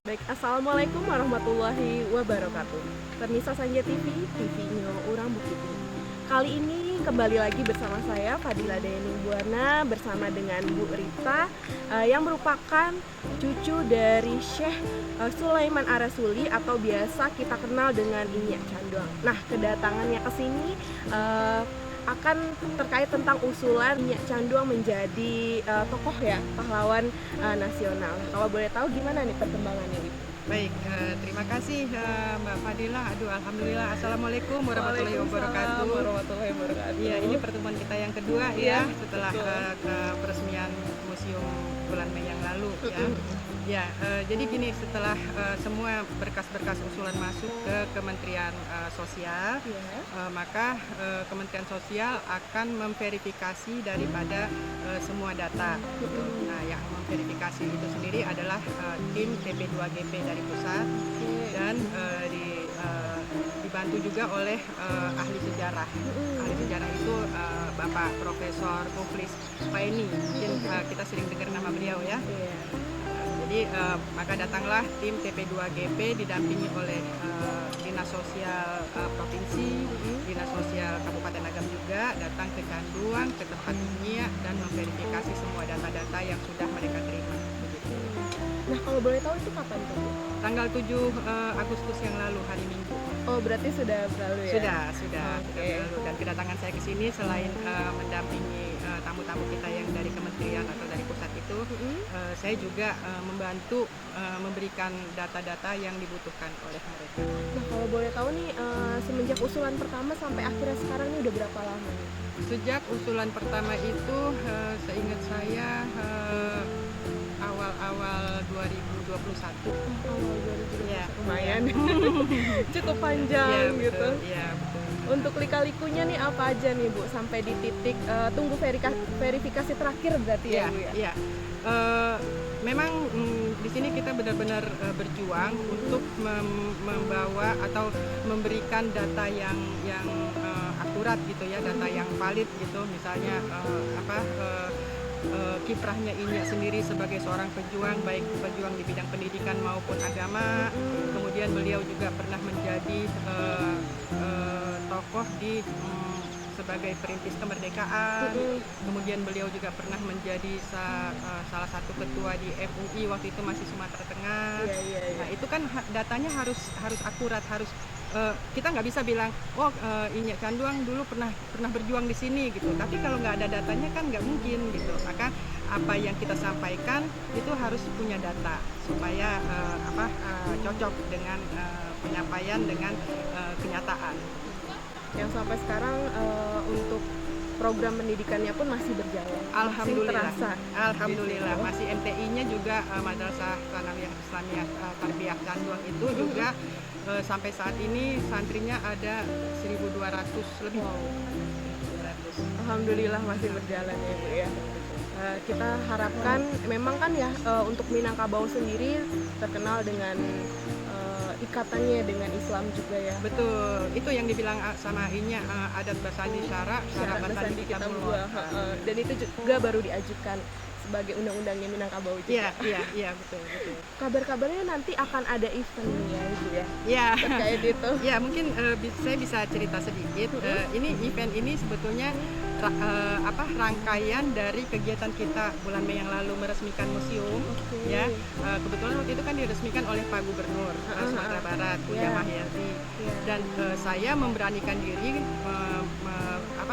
Baik, Assalamualaikum warahmatullahi wabarakatuh. Permisa Sanja TV, TV-nya Urang Bukit Tinggi. Kali ini kembali lagi bersama saya Fadila Dening Buana bersama dengan Bu Rita yang merupakan cucu dari Syekh Sulaiman Arasuli atau biasa kita kenal dengan Inyak Canduang. Nah, kedatangannya ke sini akan terkait tentang usulan Inyak Canduang menjadi tokoh ya, pahlawan nasional. Kalau boleh tahu gimana nih perkembangannya, Ibu? Baik, terima kasih Mbak Fadila. Alhamdulillah. Assalamualaikum warahmatullahi wabarakatuh. Warahmatullahi wabarakatuh. Iya, ini pertemuan kita yang kedua Iya, ya setelah peresmian Museum bulan Mei yang lalu ya. Ya, jadi gini, setelah semua berkas-berkas usulan masuk ke Kementerian Sosial, maka Kementerian Sosial akan memverifikasi daripada semua data. Gitu. Nah, yang memverifikasi itu sendiri adalah tim TP2GP dari pusat dan dibantu juga oleh ahli sejarah. Ahli sejarah itu Bapak Profesor Muflis Paeni. Mungkin kita sering dengar nama beliau ya. Jadi maka datanglah tim TP2GP didampingi oleh Dinas Sosial Provinsi, Dinas Sosial Kabupaten Agam juga datang ke Canduang, ke tempat Inyak dan memverifikasi semua data-data yang sudah mereka terima. Begitu. Nah, kalau boleh tahu itu kapan tuh, Bu? Tanggal 7 Agustus yang lalu, hari Minggu. Oh, berarti sudah berlalu ya? Sudah berlalu. Dan kedatangan saya ke sini selain mendampingi tamu-tamu kita yang dari kementerian atau dari pusat itu, saya juga membantu memberikan data-data yang dibutuhkan oleh mereka. Nah, kalau boleh tahu nih, semenjak usulan pertama sampai akhirnya sekarang ini udah berapa lama nih? Sejak usulan pertama itu, seingat saya awal-awal 2021. Awal 2021. Ya, Lumayan. Cukup panjang ya, gitu. Iya, betul. Untuk lika-likunya nih apa aja nih, Bu, sampai di titik tunggu verifikasi terakhir berarti ya, Bu ya? Iya. Memang di sini kita benar-benar berjuang untuk membawa atau memberikan data yang akurat gitu ya, data yang valid gitu. Misalnya kiprahnya Inyak sendiri sebagai seorang pejuang, baik pejuang di bidang pendidikan maupun agama. Kemudian beliau juga pernah menjadi tokoh sebagai perintis kemerdekaan. Kemudian beliau juga pernah menjadi salah satu ketua di MUI waktu itu masih Sumatera Tengah. Nah, itu kan datanya harus akurat, kita nggak bisa bilang Inyak Canduang dulu pernah berjuang di sini gitu. Tapi kalau nggak ada datanya kan nggak mungkin gitu. Maka apa yang kita sampaikan itu harus punya data supaya cocok dengan penyampaian dengan kenyataan. Yang sampai sekarang untuk program pendidikannya pun masih berjalan. Alhamdulillah. Masih terasa. Alhamdulillah. Gitu. Masih MTI-nya juga Madrasah Tsanawiyah Islamiyah Tarbiyah Canduang itu juga sampai saat ini santrinya ada 1.200 lebih. Wow. 1.200. Alhamdulillah masih berjalan ya, Bu ya. Kita harapkan memang kan ya untuk Minangkabau sendiri terkenal dengan ikatannya dengan Islam juga ya. Betul, itu yang dibilang sama Inyak, adat basandi syara Basandi kita buah. Dan itu juga baru diajukan sebagai undang-undangnya Minangkabau juga. Iya, betul. Kabar-kabarnya nanti akan ada eventnya gitu ya. Iya. Terkait itu. Ya, mungkin saya bisa cerita sedikit. Ini event ini sebetulnya rangkaian dari kegiatan kita bulan Mei yang lalu meresmikan museum. Ya, kebetulan waktu itu kan diresmikan oleh Pak Gubernur Sumatera Barat, Buya Mahyardi. Dan saya memberanikan diri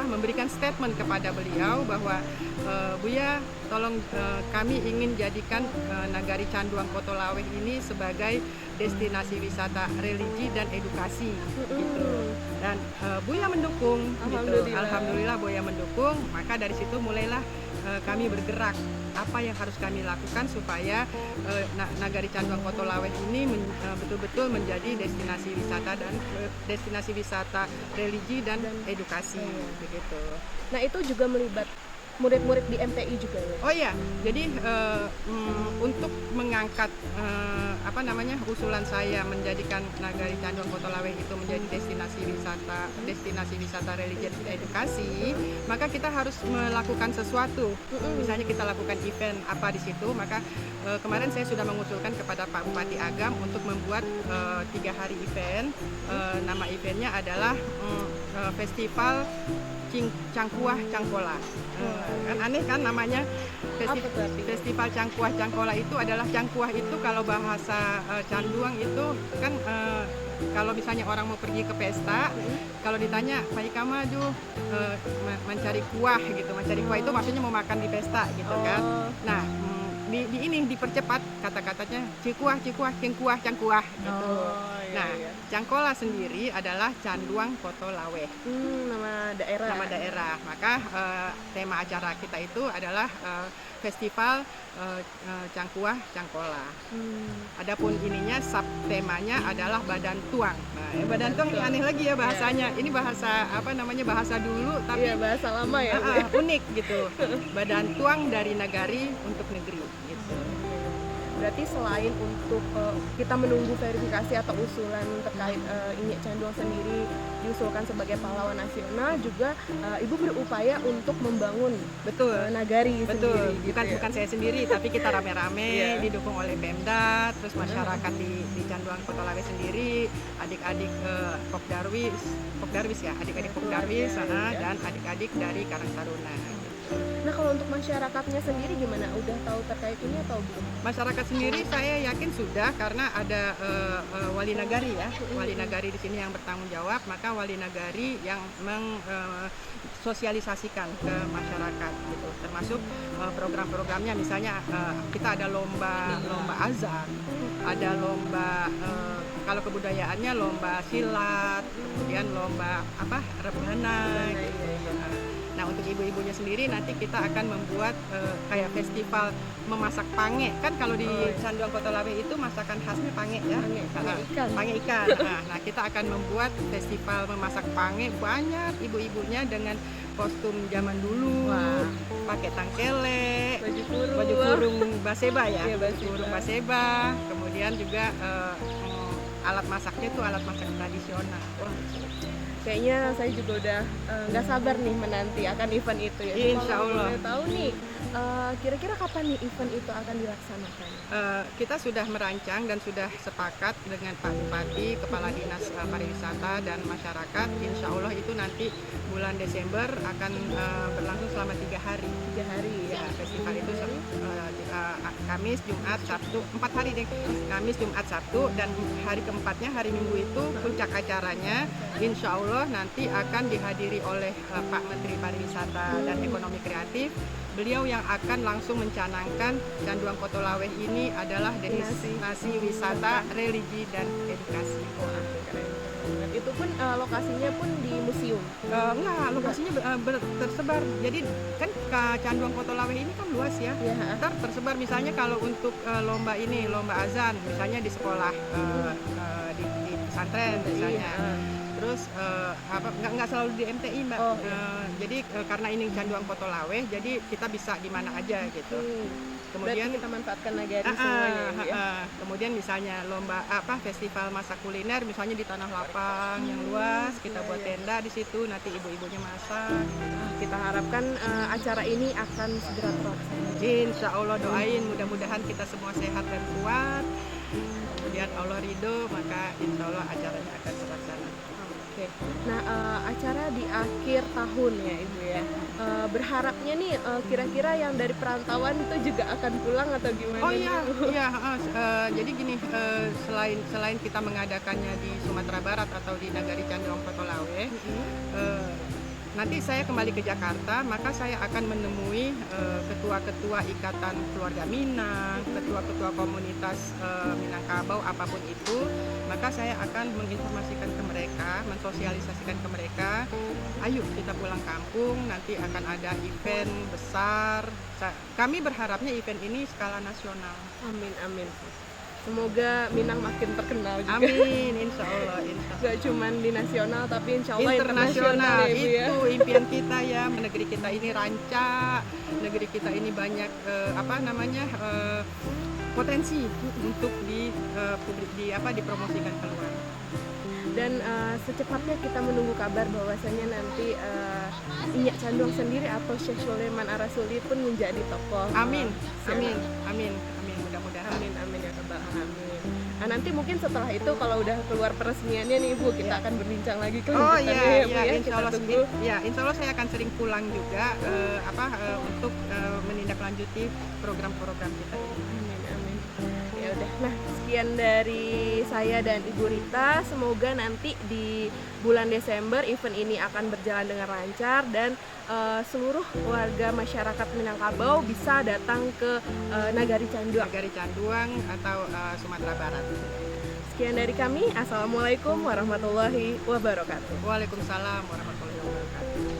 memberikan statement kepada beliau bahwa Buya, tolong kami ingin jadikan Nagari Canduang Kotolaweh ini sebagai destinasi wisata religi dan edukasi gitu. Dan Buya mendukung gitu. Alhamdulillah Buya mendukung, maka dari situ mulailah kami bergerak apa yang harus kami lakukan supaya Nagari Canduang Kotolaweh ini betul-betul menjadi destinasi wisata dan destinasi wisata religi dan edukasi begitu. Nah, itu juga melibatkan murid-murid di MTI juga ya? Oh iya, jadi untuk mengangkat usulan saya menjadikan Nagari Canduang Kotolaweh itu menjadi destinasi wisata religi dan edukasi, maka kita harus melakukan sesuatu. Misalnya kita lakukan event apa di situ, maka kemarin saya sudah mengusulkan kepada Pak Bupati Agam untuk membuat 3 hari event. Nama eventnya adalah Festival Cangkuah Cangkola. Kan aneh kan namanya. Festival Cangkuah Cangkola itu adalah cangkuah itu kalau bahasa Canduang itu kan kalau misalnya orang mau pergi ke pesta, kalau ditanya Pak Ika maju mencari kuah gitu, mencari kuah itu maksudnya mau makan di pesta gitu kan. Nah, dipercepat kata-katanya cikuah, cengkuah, cangkuah gitu. Nah, Cangkola sendiri adalah Canduang Kotolaweh. Nama daerah. Nama daerah. Maka tema acara kita itu adalah Festival Cangkuah Cangkola. Adapun ininya sub temanya adalah Badan Tuang. Nah, Badan Tuang ini aneh lagi ya bahasanya. Ini bahasa bahasa dulu tapi bahasa lama ya. Unik gitu. Badan Tuang dari Nagari untuk negeri gitu. Berarti selain untuk kita menunggu verifikasi atau usulan terkait Inyek Canduang sendiri diusulkan sebagai pahlawan nasional, juga Ibu berupaya untuk membangun Nagari sendiri. Bukan saya sendiri, tapi kita rame-rame didukung oleh Pemda, terus masyarakat di Canduang Kotolaweh sendiri, adik-adik Pokdarwis ya, adik-adik Pokdarwis dan adik-adik dari Karang Taruna. Nah, kalau untuk masyarakatnya sendiri gimana? Udah tahu terkait ini atau belum? Masyarakat sendiri saya yakin sudah, karena ada wali nagari ya. Wali nagari di sini yang bertanggung jawab, maka wali nagari yang sosialisasikan ke masyarakat gitu. Termasuk program-programnya, misalnya kita ada lomba azan, ada lomba kalau kebudayaannya lomba silat, kemudian lomba rebana gitu. Nah, untuk ibu-ibunya sendiri nanti kita akan membuat kayak festival memasak pange. Kan kalau di Canduang Kotolaweh itu masakan khasnya pange ya. Pange ikan. Nah, kita akan membuat festival memasak pange, banyak ibu-ibunya dengan kostum zaman dulu. Pakai tangkele, baju kurung baseba ya. Baju kurung baseba. Kemudian juga alat masaknya itu alat masak tradisional. Kayaknya saya juga udah nggak sabar nih menanti akan event itu ya. Insya Allah. Kalau tahu nih, kira-kira kapan nih event itu akan dilaksanakan? Kita sudah merancang dan sudah sepakat dengan Pak Bupati, Kepala Dinas Pariwisata dan Masyarakat. Insya Allah itu nanti bulan Desember akan berlangsung selama 3 hari. 3 hari ya. Festival itu Kamis, Jumat, Sabtu, 4 hari deh. Kamis, Jumat, Sabtu, dan hari keempatnya hari Minggu itu puncak acaranya. Insya Allah nanti akan dihadiri oleh Pak Menteri Pariwisata dan Ekonomi Kreatif. Beliau yang akan langsung mencanangkan Canduang Kotolaweh ini adalah destinasi wisata religi dan edukasi. Itu pun lokasinya pun di museum? Enggak, lokasinya tersebar. Jadi kan Canduang Kotolaweh ini kan luas ya. Ntar tersebar misalnya kalau untuk lomba azan, misalnya di sekolah, di pesantren misalnya. Terus nggak selalu di MTI Mbak. Jadi karena ini Canduang Kotolaweh, jadi kita bisa di mana aja gitu. Kemudian berarti kita manfaatkan Nagari semuanya ya. Kemudian misalnya lomba festival masak kuliner, misalnya di tanah lapang yang luas, kita buat tenda di situ, nanti ibu-ibunya masak. Kita harapkan acara ini akan segera terlaksana. Insya Allah, doain mudah-mudahan kita semua sehat dan kuat. Kemudian Allah ridho, maka insya Allah acaranya akan terlaksana. Nah, acara di akhir tahun ya Ibu ya. Berharapnya nih kira-kira yang dari perantauan itu juga akan pulang atau gimana? Oh iya, jadi gini, selain kita mengadakannya di Sumatera Barat atau di Nagari Canduang Kotolaweh, nanti saya kembali ke Jakarta, maka saya akan menemui ketua-ketua Ikatan Keluarga Minang, ketua-ketua komunitas Minangkabau, apapun itu. Maka saya akan menginformasikan ke mereka, mensosialisasikan ke mereka, ayo kita pulang kampung, nanti akan ada event besar. Kami berharapnya event ini skala nasional. Amin, amin. Semoga Minang makin terkenal juga. Amin, insya Allah. Gak cuman di nasional tapi insya Allah Internasional ya, Ibu, ya. itu impian kita ya. Negeri kita ini rancak, negeri kita ini banyak potensi untuk dipromosikan keluar. Dan secepatnya kita menunggu kabar bahwasanya nanti Inyak Canduang sendiri atau Syekh Sulaiman Arasuli pun menjadi tokoh. Amin, Amin. amin, mudah-mudahan. Amin ya Rabbal Alamin. Nah, nanti mungkin setelah itu kalau udah keluar peresmiannya nih Ibu, kita akan berbincang lagi Oh kelanjutannya iya, ya, Bu, iya, ya. insya Kita Allah, tunggu. insya Allah saya akan sering pulang juga untuk menindaklanjuti program-program kita ini. Amin. Ya udah. Nah, sekian dari saya dan Ibu Rita. Semoga nanti di bulan Desember event ini akan berjalan dengan lancar dan seluruh warga masyarakat Minangkabau bisa datang ke Nagari Canduang. Nagari Canduang atau Sumatera Barat. Sekian dari kami. Assalamualaikum warahmatullahi wabarakatuh. Waalaikumsalam warahmatullahi wabarakatuh.